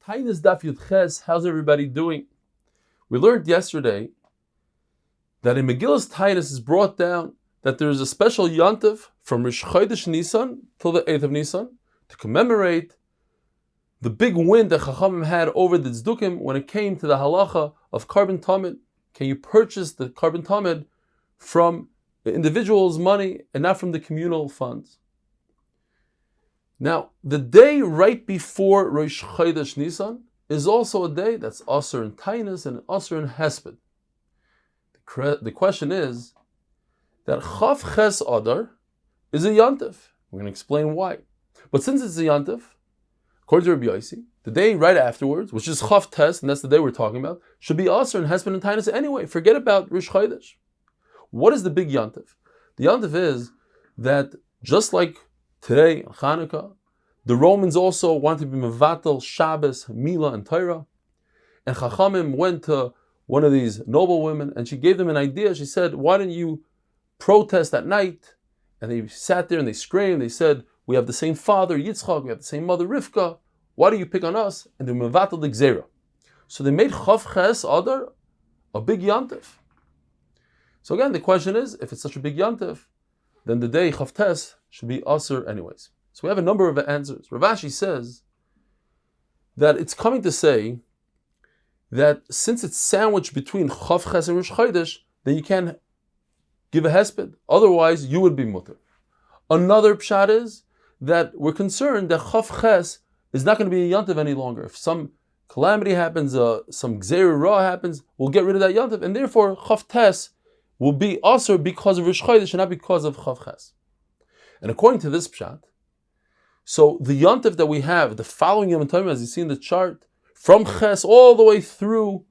Taanis Daf Ches, how's everybody doing? We learned yesterday that in Megillah's Taanis is brought down that there is a special yontif from Rosh Chodesh Nisan till the 8th of Nisan to commemorate the big win that Chachamim had over the Tzdukim when it came to the halacha of carbon tamid. Can you purchase the carbon tamid from the individual's money and not from the communal funds? Now, the day right before Rosh Chodesh Nisan is also a day that's Asur in Taanis and Asur in Hesped. The question is that Chav Ches Adar is a yontif. We're going to explain why. But since it's a yontif, according to Rabbi Yossi, the day right afterwards, which is Chav Tes, and that's the day we're talking about, should be Asur in Hesped and Taanis anyway. Forget about Rosh Chodesh. What is the big yontif? The yontif is that just like today, Hanukkah, the Romans also wanted to be mevatel Shabbos, Mila, and Torah. And Chachamim went to one of these noble women, and she gave them an idea. She said, why don't you protest at night? And they sat there and they screamed. They said, we have the same father, Yitzchak, we have the same mother, Rivka. Why do you pick on us? And they mevatel the Gzera. So they made Chav Ches Adar a big yontif. So again, the question is, if it's such a big yontif, then the day Chav Tes should be Asur anyways. So we have a number of answers. Rav Ashi says that it's coming to say that since it's sandwiched between Chav Ches and Rosh Chodesh, then you can't give a hesped. Otherwise, you would be mutter. Another pshat is that we're concerned that Chav Ches is not going to be a yontif any longer. If some calamity happens, some gzeir ra happens, we'll get rid of that yontif, and therefore Chav Tes will be Asur because of Rosh Chodesh and not because of Chav Ches. And according to this pshat, so the yontif that we have, the following Yom Tovim, as you see in the chart, from Ches all the way through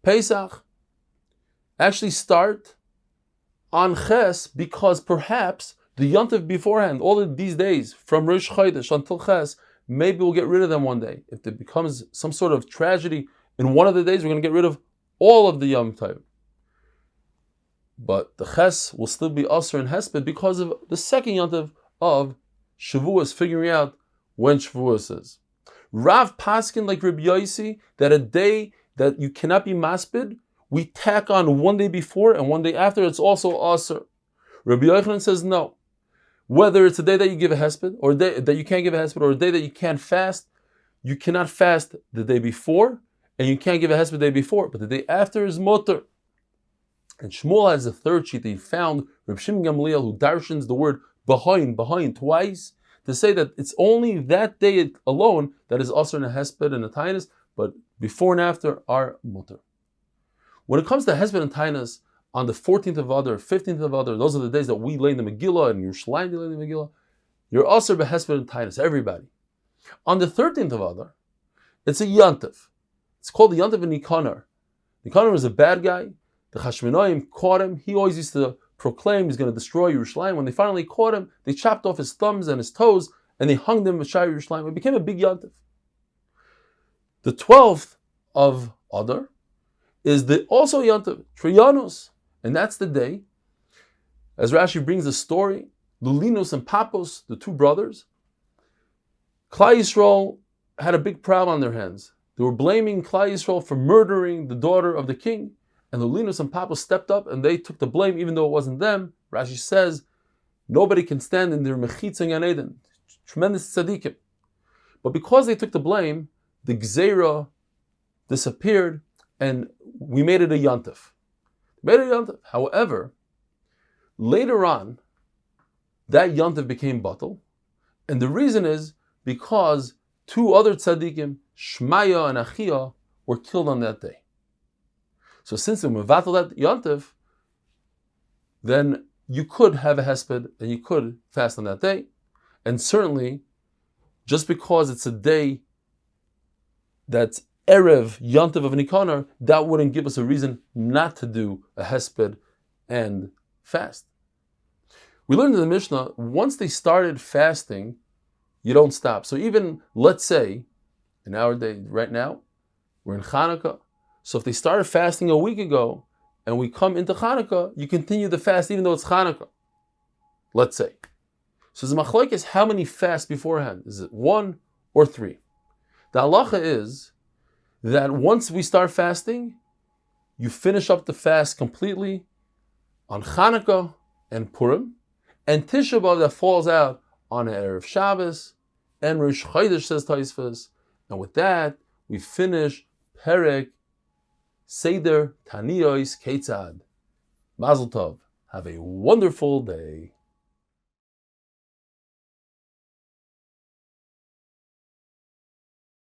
Pesach, actually start on Ches because perhaps the yontif beforehand, all of these days, from Rosh Chodesh until Ches, maybe we'll get rid of them one day. If there becomes some sort of tragedy in one of the days, we're going to get rid of all of the Yom Tovim. But the Ches will still be Asur and Hesped because of the second yontif of Shavuos, figuring out when Shavuos is. Rav Paskin, like Rabbi Yossi, that a day that you cannot be maspid, we tack on one day before and one day after, it's also Asur. Rabbi Yochanan says no. Whether it's a day that you give a hesped, or a day that you can't give a hesped, or a day that you can't fast, you cannot fast the day before, and you can't give a hesped the day before, but the day after is mutter. And Shmuel has a third sheet that he found, Reb Shimon Gamliel, who darshans the word behind twice, to say that it's only that day alone that is Asur and a Hesped and a Taanis, but before and after are mutter. When it comes to Hesped and Taanis, on the 14th of Adar, 15th of Adar, those are the days that we lay in the Megillah, and Yerushalayim they lay in the Megillah, you're Asur b'Hesped and Taanis, everybody. On the 13th of Adar, it's a yontif. It's called the yontif in Nikanar. Nikanar was a bad guy. The Chashmonaim caught him. He always used to proclaim he's going to destroy Yerushalayim. When they finally caught him, they chopped off his thumbs and his toes, and they hung them with Shai Yerushalayim. It became a big yontif. The 12th of Adar is also yontif, Triyanus, and that's the day, as Rashi brings the story, Lulinus and Papos, the two brothers, Klal Yisrael had a big problem on their hands. They were blaming Klal Yisrael for murdering the daughter of the king. And Lulinus and Papos stepped up and they took the blame even though it wasn't them. Rashi says, nobody can stand in their mechitza in Gan Eden. Tremendous tzaddikim. But because they took the blame, the gzeira disappeared and we made it a yontif. However, later on, that yontif became batal. And the reason is because two other tzaddikim, Shmaya and Achia, were killed on that day. So since we mevatel that yontif, then you could have a hesped and you could fast on that day. And certainly, just because it's a day that's erev yontif of Nikanar, that wouldn't give us a reason not to do a hesped and fast. We learned in the Mishnah, once they started fasting, you don't stop. So even, let's say, in our day, right now, we're in Hanukkah. So if they started fasting a week ago, and we come into Hanukkah, you continue the fast even though it's Hanukkah. Let's say. So the machlokes is how many fasts beforehand? Is it 1 or 3? The halacha is that once we start fasting, you finish up the fast completely on Chanukah and Purim, and Tisha B'Av that falls out on Erev Shabbos, and Rosh Chodesh, says Tosfos, and with that, we finish Perek Seder Taniyos Ketzad. Mazel Tov. Have a wonderful day.